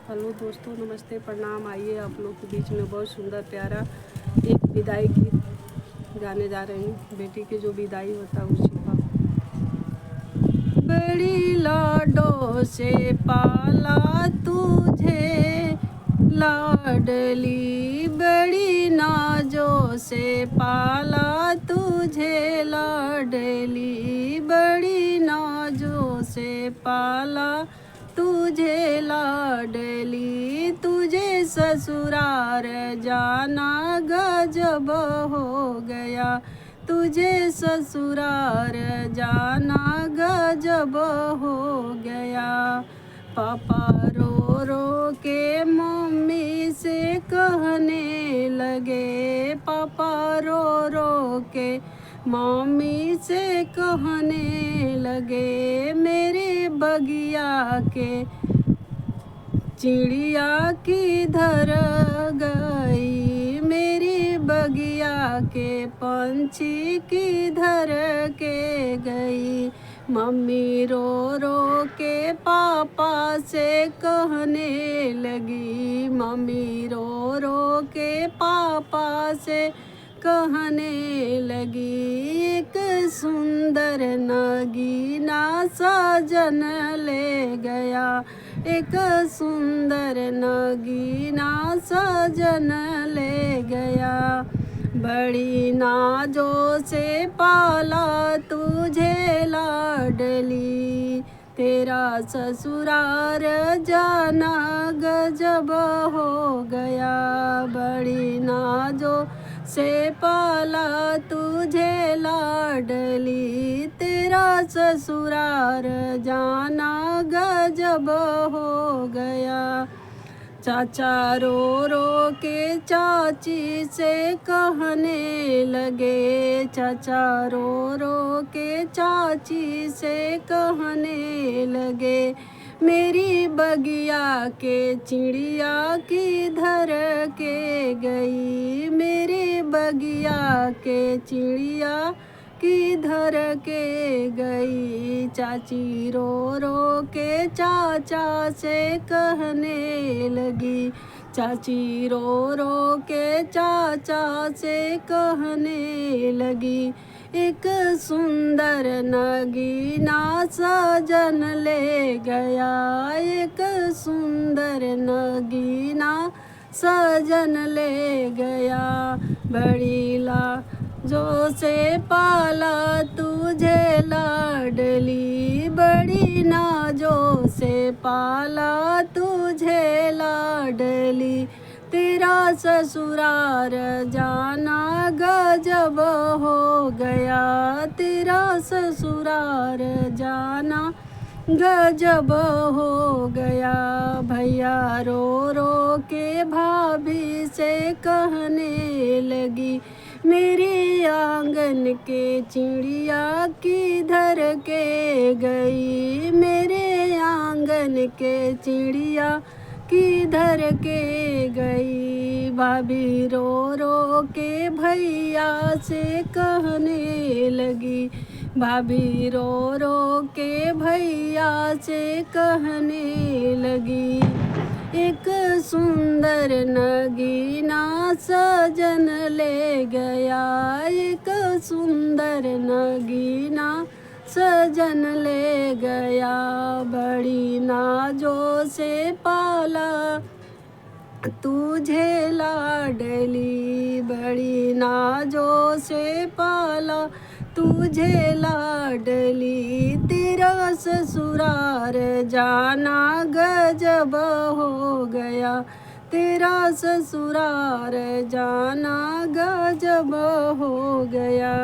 Hello दोस्तों, नमस्ते, प्रणाम। आइए आप लोग के बीच में बहुत सुंदर प्यारा एक विदाई गीत गाने जा रही हूँ। बेटी की जो विदाई होता है उसी का। बड़ी लाडों से पाला तुझे लाडली, बड़ी नाजों से पाला तुझे लाडली, बड़ी नाजों से पाला तुझे लाडली, तुझे ससुराल जाना गजब हो गया, तुझे ससुराल जाना गजब हो गया। पापा रो रो के मम्मी से कहने लगे, पापा रो रो के मम्मी से कहने लगे, मेरे बगिया के चिड़िया किधर गई, मेरी बगिया के पंछी किधर के गई। मम्मी रो रो के पापा से कहने लगी, मम्मी रो रो के पापा से कहने लगी, एक सुंदर नगीना सजन ले गया, एक सुंदर नगीना सजन ले गया। बड़ी नाजों से पाला तुझे लाडली, तेरा ससुराल जाना गजब हो गया। बड़ी नाजों से पाला तुझे लाडली, तेरा ससुराल जाना गजब हो गया। चाचा रो रो के चाची से कहने लगे, चाचा रो रो के चाची से कहने लगे, मेरी बगिया के चिड़िया किधर के गई, मेरे बगिया के चिड़िया किधर के गई। चाची रो रो के चाचा से कहने लगी, चाची रो रो के चाचा से कहने लगी, एक सुंदर नगीना सजन ले गया, एक सुंदर नगीना सजन ले गया। बड़ी लाजों से पाला तुझे लाडली, बड़ी नाजों से पाला तुझे लाडली, तेरा ससुराल जाना गजब हो गया, तेरा ससुराल जाना गजब हो गया। भैया रो रो के भाभी से कहने लगी, मेरे आंगन के चिड़िया किधर के गई, मेरे आंगन के चिड़िया किधर के गई। भाभी रो रो के भैया से कहने लगी, भाभी रो रो के भैया से कहने लगी, एक सुंदर नगीना सजन ले गया, एक सुंदर नगीना सजन ले गया। बड़ी नाजों से पाला तुझे लाडली, बड़ी नाजों से पाला तुझे लाडली, तेरा ससुराल जाना गजब हो गया, तेरा ससुराल जाना गजब हो गया।